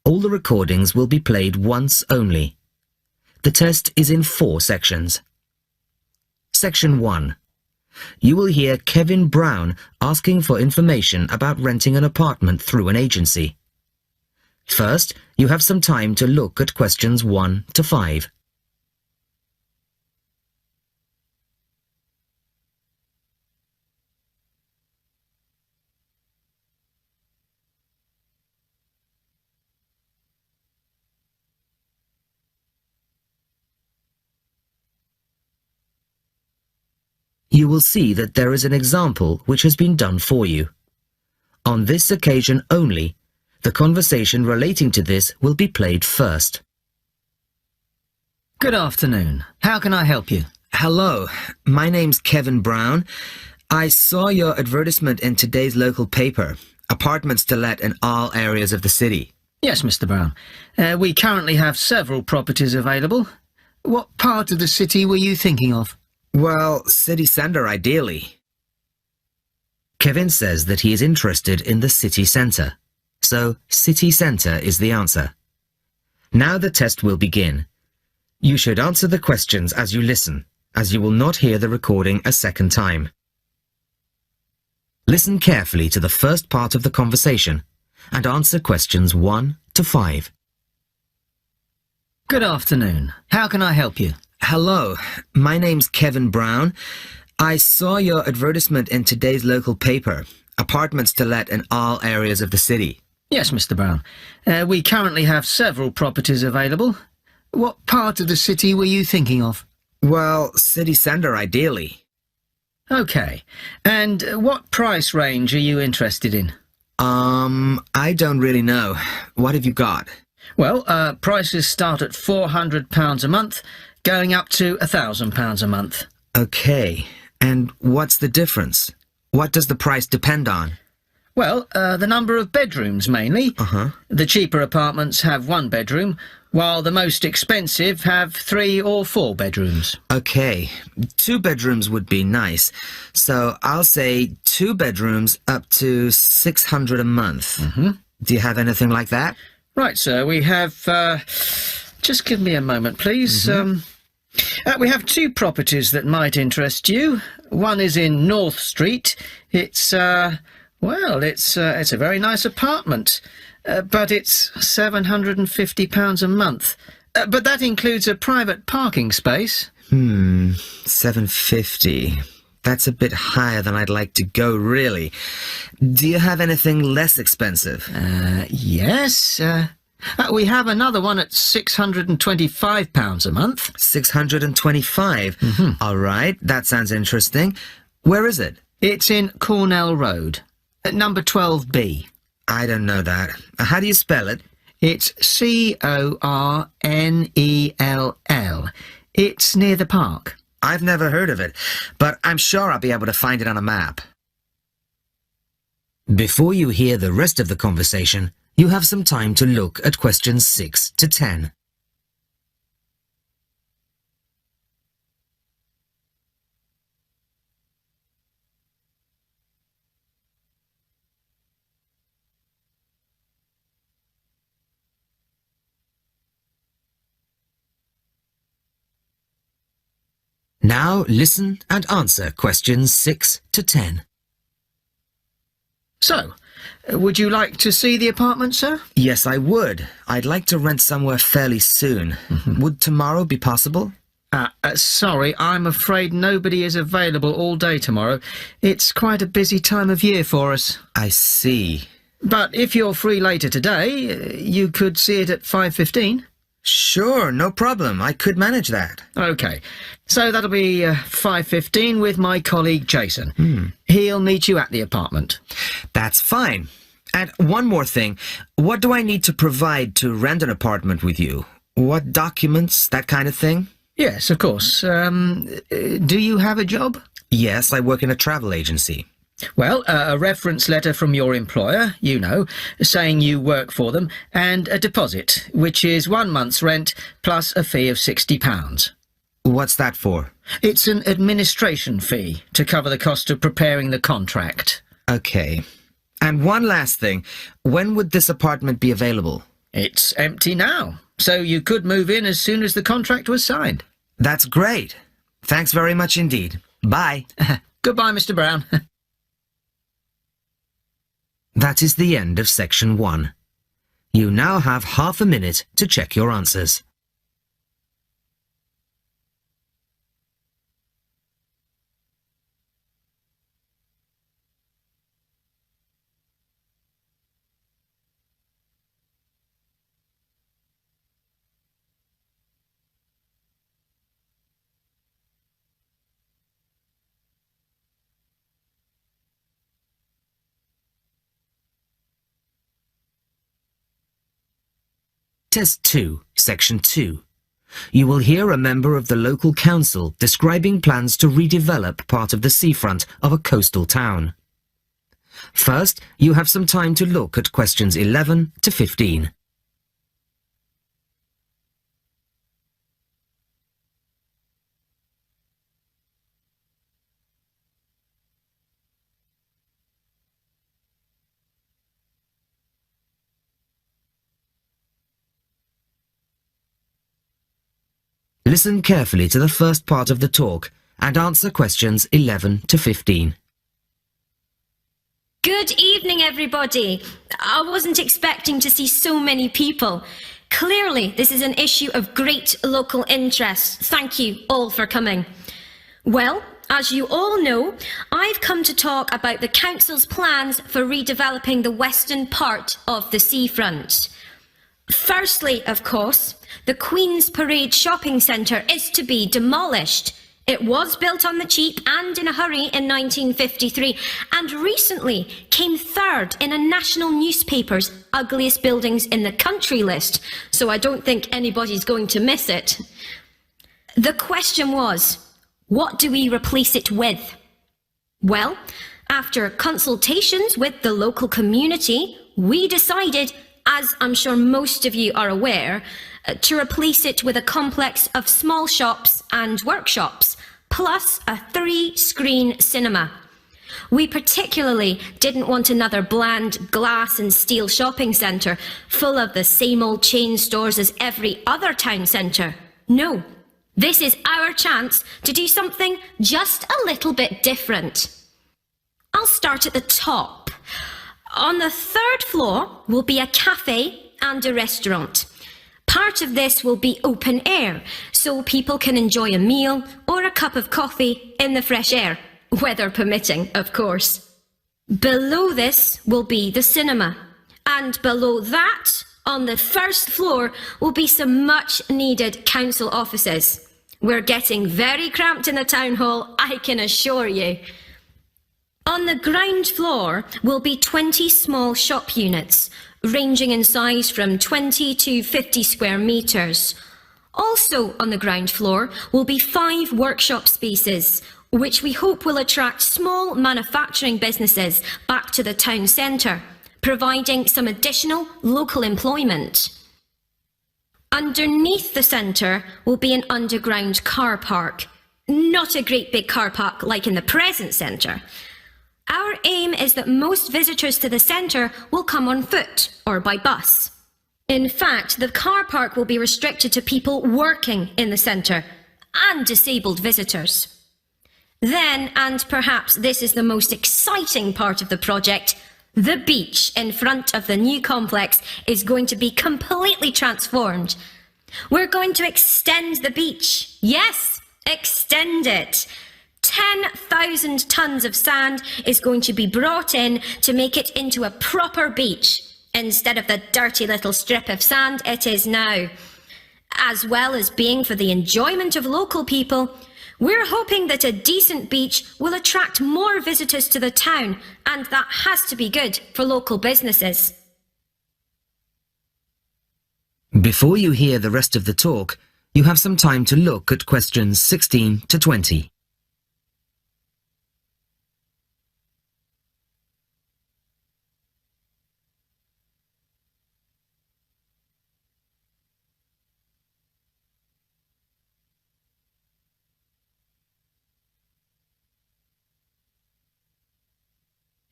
All the recordings will be played once only. The test is in 4 sections. Section 1. You will hear Kevin Brown asking for information about renting an apartment through an agency. First, you have some time to look at questions 1 to 5. You will see that there is an example which has been done for you. On this occasion only, the conversation relating to this will be played first. Good afternoon. How can I help you? Hello, my name's Kevin Brown. I saw your advertisement in today's local paper, apartments to let in all areas of the city. Yes, Mr. Brown. We currently have several properties available. What part of the city were you thinking of? Well, city centre ideally. Kevin says that he is interested in the city centre, so city centre is the answer. Now the test will begin. You should answer the questions as you listen, as you will not hear the recording a second time. Listen carefully to the first part of the conversation and answer questions 1 to 5. Good afternoon. How can I help you? Hello, my name's Kevin Brown. I saw your advertisement in today's local paper, apartments to let in all areas of the city. Yes, Mr. Brown. We currently have several properties available. What part of the city were you thinking of? Well, city centre ideally. Okay. And what price range are you interested in? I don't really know. What have you got? Well, prices start at £400 a month, going up to £1,000 a month. Okay. And what's the difference? What does the price depend on? Well, the number of bedrooms mainly. The cheaper apartments have 1 bedroom, while the most expensive have 3 or 4 bedrooms. Okay. 2 bedrooms would be nice. So I'll say 2 bedrooms up to £600 a month. Do you have anything like that? Right, sir. We have... just give me a moment, please. We have 2 properties that might interest you. One is in North Street. It's, well, it's a very nice apartment, but it's £750 a month. But that includes a private parking space. £750. That's a bit higher than I'd like to go, really. Do you have anything less expensive? Yes. We have another one at £625 a month. £625? All right, that sounds interesting. Where is it? It's in Cornell Road, at number 12B. I don't know that. How do you spell it? It's Cornell. It's near the park. I've never heard of it, but I'm sure I'll be able to find it on a map. Before you hear the rest of the conversation, you have some time to look at questions 6 to 10. Now listen and answer questions 6 to 10. So, would you like to see the apartment, sir? Yes, I would. I'd like to rent somewhere fairly soon. Would tomorrow be possible? Sorry, I'm afraid nobody is available all day tomorrow. It's quite a busy time of year for us. I see. But if you're free later today, you could see it at 5:15. Sure, no problem. I could manage that. OK, so that'll be 5:15 with my colleague Jason. He'll meet you at the apartment. That's fine. And one more thing. What do I need to provide to rent an apartment with you? What documents, that kind of thing? Yes, of course. Do you have a job? Yes, I work in a travel agency. Well, a reference letter from your employer, you know, saying you work for them, and a deposit, which is 1 month's rent plus a fee of £60. What's that for? It's an administration fee to cover the cost of preparing the contract. Okay. And one last thing. When would this apartment be available? It's empty now, so you could move in as soon as the contract was signed. That's great. Thanks very much indeed. Bye. Goodbye, Mr. Brown. That is the end of section 1. You now have half a minute to check your answers. Test 2, Section 2. You will hear a member of the local council describing plans to redevelop part of the seafront of a coastal town. First, you have some time to look at questions 11 to 15. Listen carefully to the first part of the talk and answer questions 11 to 15. Good evening, everybody. I wasn't expecting to see so many people. Clearly, this is an issue of great local interest. Thank you all for coming. Well, as you all know, I've come to talk about the council's plans for redeveloping the western part of the seafront. Firstly, of course, the Queen's Parade shopping centre is to be demolished. It was built on the cheap and in a hurry in 1953 and recently came third in a national newspaper's ugliest buildings in the country list, so I don't think anybody's going to miss it. The question was, what do we replace it with? Well, after consultations with the local community, we decided, as I'm sure most of you are aware, to replace it with a complex of small shops and workshops, plus a 3-screen cinema. We particularly didn't want another bland glass and steel shopping centre full of the same old chain stores as every other town centre. No, this is our chance to do something just a little bit different. I'll start at the top. On the 3rd floor will be a cafe and a restaurant. Part of this will be open air, so people can enjoy a meal or a cup of coffee in the fresh air, weather permitting, of course. Below this will be the cinema, and below that, on the 1st floor, will be some much-needed council offices. We're getting very cramped in the town hall, I can assure you. On the ground floor will be 20 small shop units, ranging in size from 20 to 50 square metres. Also on the ground floor will be 5 workshop spaces, which we hope will attract small manufacturing businesses back to the town centre, providing some additional local employment. Underneath the centre will be an underground car park. Not a great big car park like in the present centre. Our aim is that most visitors to the centre will come on foot or by bus. In fact, the car park will be restricted to people working in the centre and disabled visitors. Then, and perhaps this is the most exciting part of the project, the beach in front of the new complex is going to be completely transformed. We're going to extend the beach. Yes, extend it. 10,000 tons of sand is going to be brought in to make it into a proper beach, instead of the dirty little strip of sand it is now. As well as being for the enjoyment of local people, we're hoping that a decent beach will attract more visitors to the town, and that has to be good for local businesses. Before you hear the rest of the talk, you have some time to look at questions 16 to 20.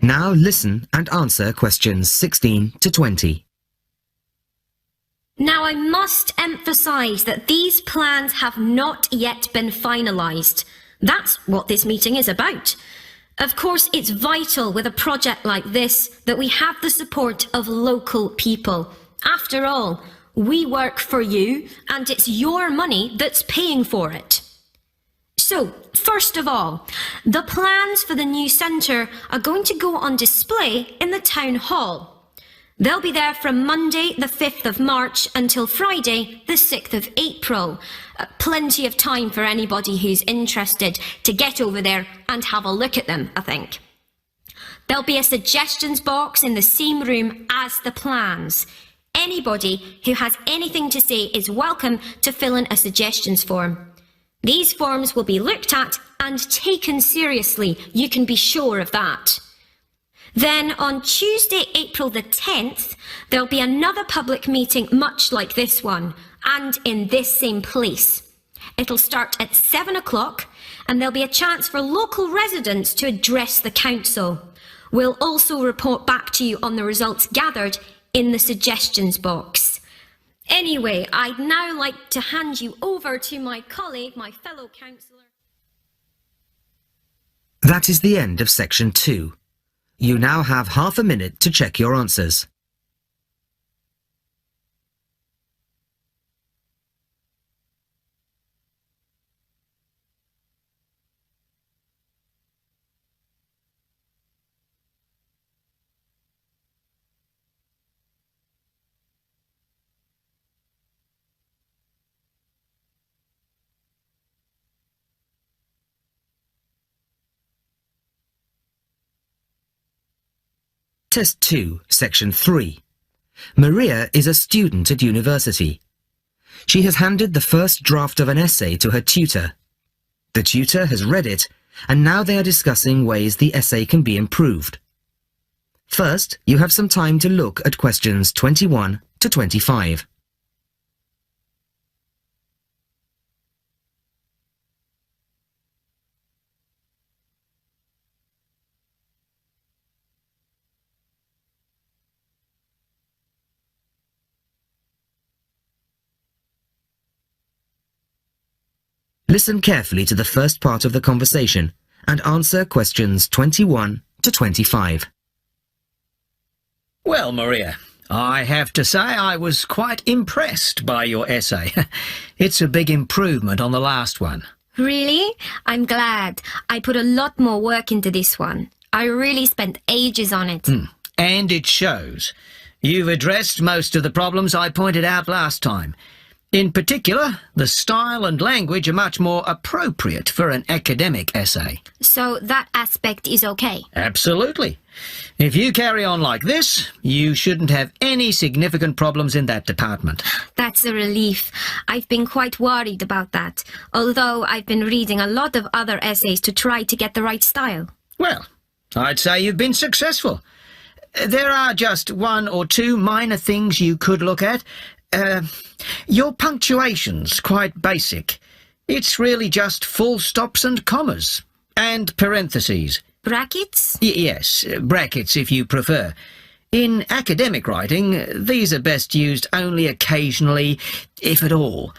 Now listen and answer questions 16 to 20. Now I must emphasise that these plans have not yet been finalised. That's what this meeting is about. Of course, it's vital with a project like this that we have the support of local people. After all, we work for you and it's your money that's paying for it. So, first of all, the plans for the new centre are going to go on display in the town hall. They'll be there from Monday the 5th of March until Friday the 6th of April. Plenty of time for anybody who's interested to get over there and have a look at them, I think. There'll be a suggestions box in the same room as the plans. Anybody who has anything to say is welcome to fill in a suggestions form. These forms will be looked at and taken seriously, you can be sure of that. Then on Tuesday, April the 10th, there'll be another public meeting much like this one, and in this same place. It'll start at 7 o'clock, and there'll be a chance for local residents to address the council. We'll also report back to you on the results gathered in the suggestions box. Anyway, I'd now like to hand you over to my colleague, my fellow councillor. That is the end of section 2. You now have half a minute to check your answers. Test 2, Section 3. Maria is a student at university. She has handed the first draft of an essay to her tutor. The tutor has read it, and now they are discussing ways the essay can be improved. First, you have some time to look at questions 21 to 25. Listen carefully to the first part of the conversation and answer questions 21 to 25. Well, Maria, I have to say I was quite impressed by your essay. It's a big improvement on the last one. Really? I'm glad. I put a lot more work into this one. I really spent ages on it. And it shows. You've addressed most of the problems I pointed out last time. In particular, the style and language are much more appropriate for an academic essay. So that aspect is okay? Absolutely. If you carry on like this, you shouldn't have any significant problems in that department. That's a relief. I've been quite worried about that, although I've been reading a lot of other essays to try to get the right style. Well, I'd say you've been successful. There are just one or two minor things you could look at. Your punctuation's quite basic. It's really just full stops and commas. And parentheses. Brackets? Yes, brackets if you prefer. In academic writing, these are best used only occasionally, if at all.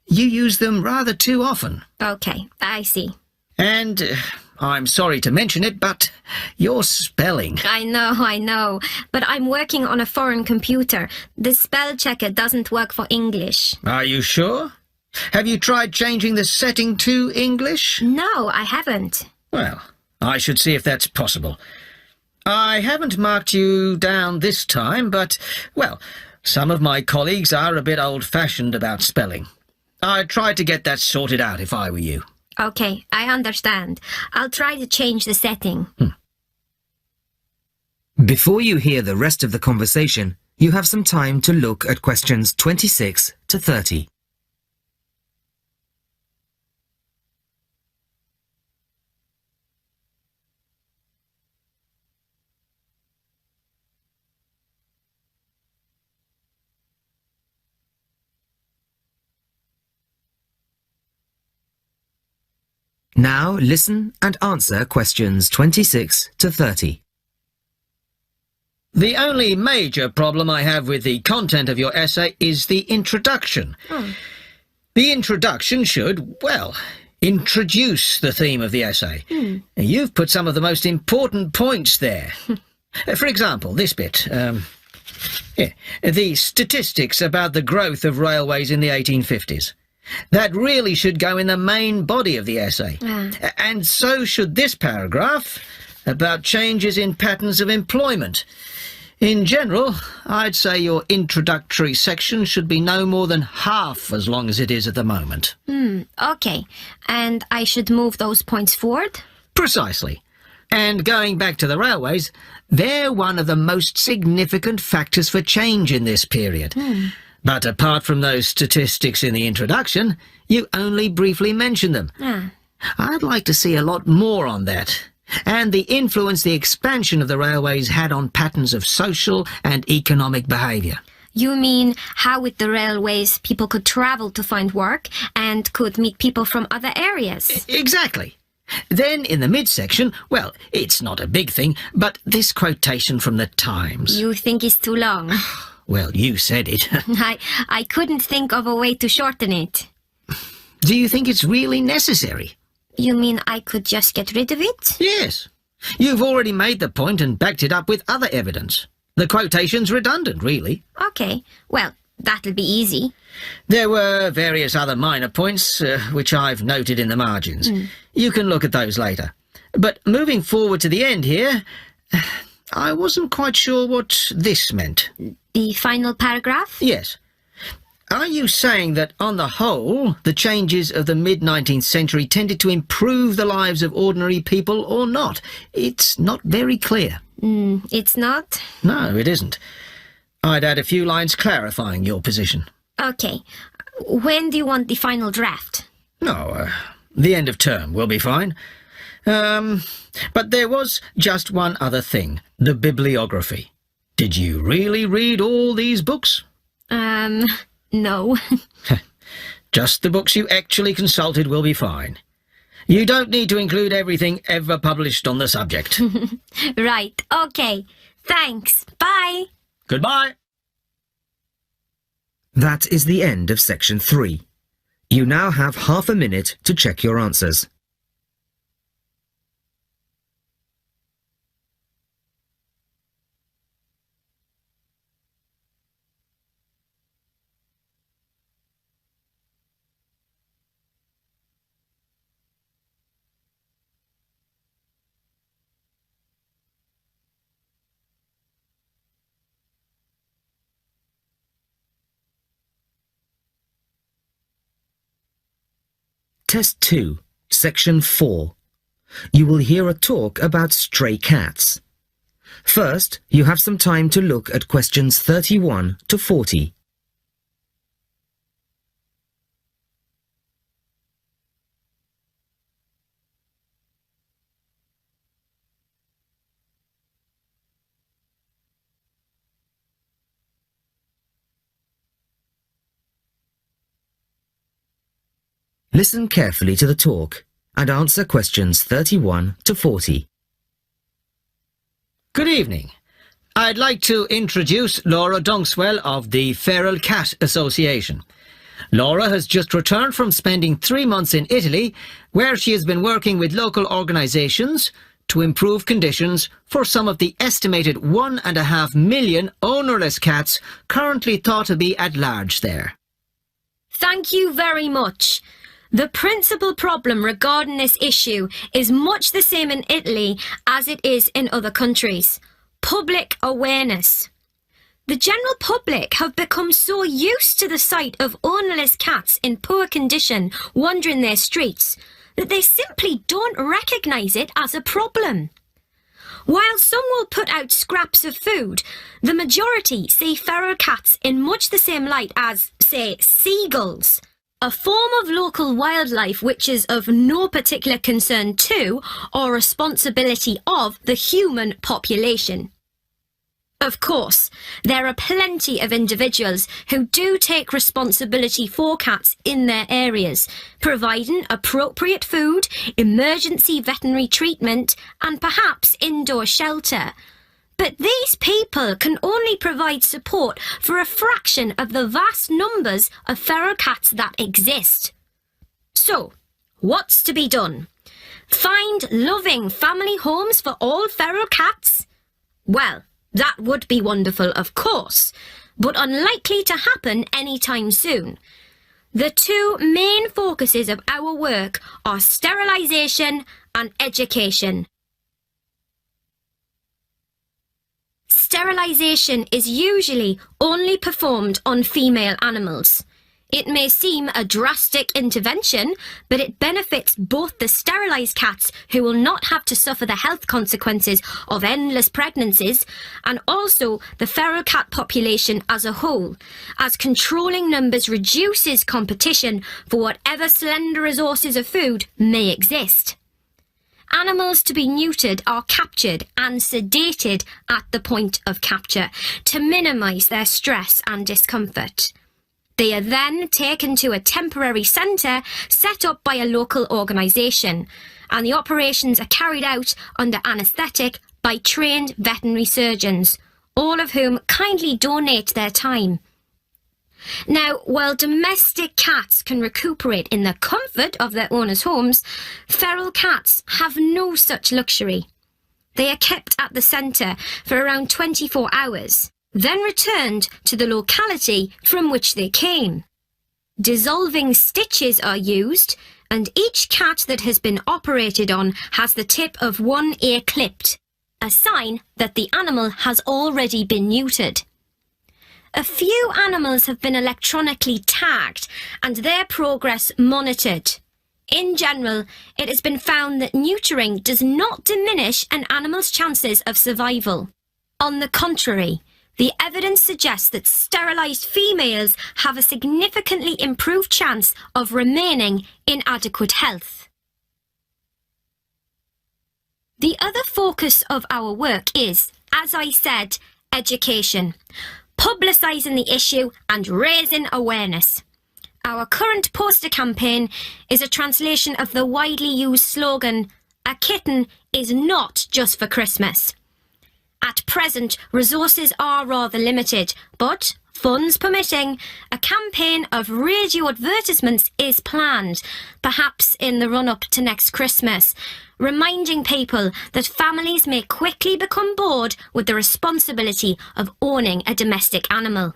You use them rather too often. Okay, I see. And I'm sorry to mention it, but your spelling. I know, but I'm working on a foreign computer. The spell checker doesn't work for English. Are you sure? Have you tried changing the setting to English? No, I haven't. Well, I should see if that's possible. I haven't marked you down this time, but, well, some of my colleagues are a bit old-fashioned about spelling. I'd try to get that sorted out if I were you. Okay, I understand. I'll try to change the setting. Before you hear the rest of the conversation, you have some time to look at questions 26 to 30. Now listen and answer questions 26 to 30. The only major problem I have with the content of your essay is the introduction. The introduction should, well, introduce the theme of the essay. You've put some of the most important points there. For example, this bit. The statistics about the growth of railways in the 1850s. That really should go in the main body of the essay. And so should this paragraph about changes in patterns of employment. In general, I'd say your introductory section should be no more than half as long as it is at the moment. Okay. And I should move those points forward? Precisely. And going back to the railways, they're one of the most significant factors for change in this period. But apart from those statistics in the introduction, you only briefly mention them. I'd like to see a lot more on that, and the influence the expansion of the railways had on patterns of social and economic behaviour. You mean how with the railways people could travel to find work and could meet people from other areas? Exactly. Then in the midsection, well, it's not a big thing, but this quotation from the Times. You think it's too long? Well, you said it. I couldn't think of a way to shorten it. Do you think it's really necessary? You mean I could just get rid of it? Yes. You've already made the point and backed it up with other evidence. The quotation's redundant, really. Okay, well, that'll be easy. There were various other minor points, which I've noted in the margins. You can look at those later. But moving forward to the end here, I wasn't quite sure what this meant. The final paragraph? Yes. Are you saying that, on the whole, the changes of the mid-19th century tended to improve the lives of ordinary people or not? It's not very clear. It's not? No, it isn't. I'd add a few lines clarifying your position. Okay. When do you want the final draft? No, the end of term will be fine. But there was just one other thing, the bibliography. Did you really read all these books? No. Just the books you actually consulted will be fine. You don't need to include everything ever published on the subject. Right, okay. Thanks. Bye. Goodbye. That is the end of section 3. You now have half a minute to check your answers. Test 2, Section 4. You will hear a talk about stray cats. First, you have some time to look at questions 31 to 40. Listen carefully to the talk and answer questions 31 to 40. Good evening. I'd like to introduce Laura Dunkswell of the Feral Cat Association. Laura has just returned from spending 3 months in Italy, where she has been working with local organisations to improve conditions for some of the estimated 1.5 million ownerless cats currently thought to be at large there. Thank you very much. The principal problem regarding this issue is much the same in Italy as it is in other countries. Public awareness. The general public have become so used to the sight of ownerless cats in poor condition wandering their streets that they simply don't recognise it as a problem. While some will put out scraps of food, the majority see feral cats in much the same light as, say, seagulls, a form of local wildlife which is of no particular concern to or responsibility of the human population. Of course, there are plenty of individuals who do take responsibility for cats in their areas, providing appropriate food, emergency veterinary treatment, and perhaps indoor shelter. But these people can only provide support for a fraction of the vast numbers of feral cats that exist. So, what's to be done? Find loving family homes for all feral cats? Well, that would be wonderful, of course, but unlikely to happen anytime soon. The two main focuses of our work are sterilisation and education. Sterilisation is usually only performed on female animals. It may seem a drastic intervention, but it benefits both the sterilised cats, who will not have to suffer the health consequences of endless pregnancies, and also the feral cat population as a whole, as controlling numbers reduces competition for whatever slender resources of food may exist. Animals to be neutered are captured and sedated at the point of capture to minimise their stress and discomfort. They are then taken to a temporary centre set up by a local organisation, and the operations are carried out under anaesthetic by trained veterinary surgeons, all of whom kindly donate their time. Now, while domestic cats can recuperate in the comfort of their owners' homes, feral cats have no such luxury. They are kept at the centre for around 24 hours. Then returned to the locality from which they came. Dissolving stitches are used, and each cat that has been operated on has the tip of one ear clipped, a sign that the animal has already been neutered. A few animals have been electronically tagged and their progress monitored. In general, it has been found that neutering does not diminish an animal's chances of survival. On the contrary, the evidence suggests that sterilised females have a significantly improved chance of remaining in adequate health. The other focus of our work is, as I said, education, publicising the issue and raising awareness. Our current poster campaign is a translation of the widely used slogan, "A kitten is not just for Christmas." At present, resources are rather limited, but, funds permitting, a campaign of radio advertisements is planned, perhaps in the run-up to next Christmas, reminding people that families may quickly become bored with the responsibility of owning a domestic animal.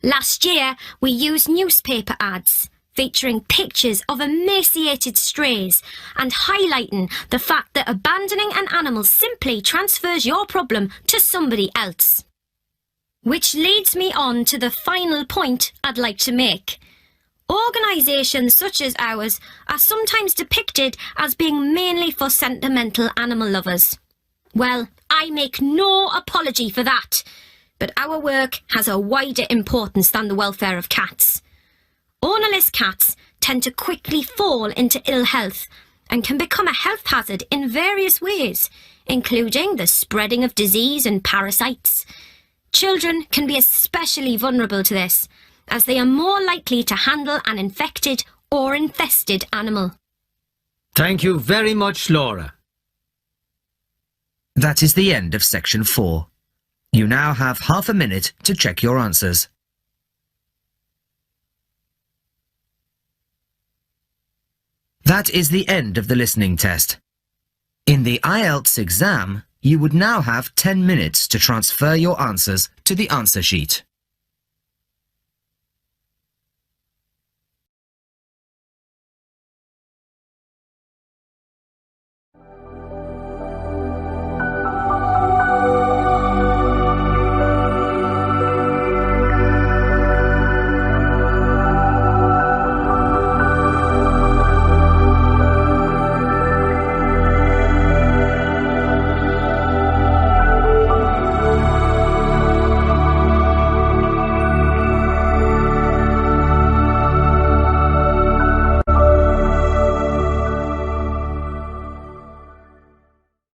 Last year, we used newspaper ads, featuring pictures of emaciated strays and highlighting the fact that abandoning an animal simply transfers your problem to somebody else. Which leads me on to the final point I'd like to make. Organisations such as ours are sometimes depicted as being mainly for sentimental animal lovers. Well, I make no apology for that, but our work has a wider importance than the welfare of cats. Ownerless cats tend to quickly fall into ill health and can become a health hazard in various ways, including the spreading of disease and parasites. Children can be especially vulnerable to this, as they are more likely to handle an infected or infested animal. Thank you very much, Laura. That is the end of section 4. You now have half a minute to check your answers. That is the end of the listening test. In the Ielts exam, you would now have 10 minutes to transfer your answers to the answer sheet.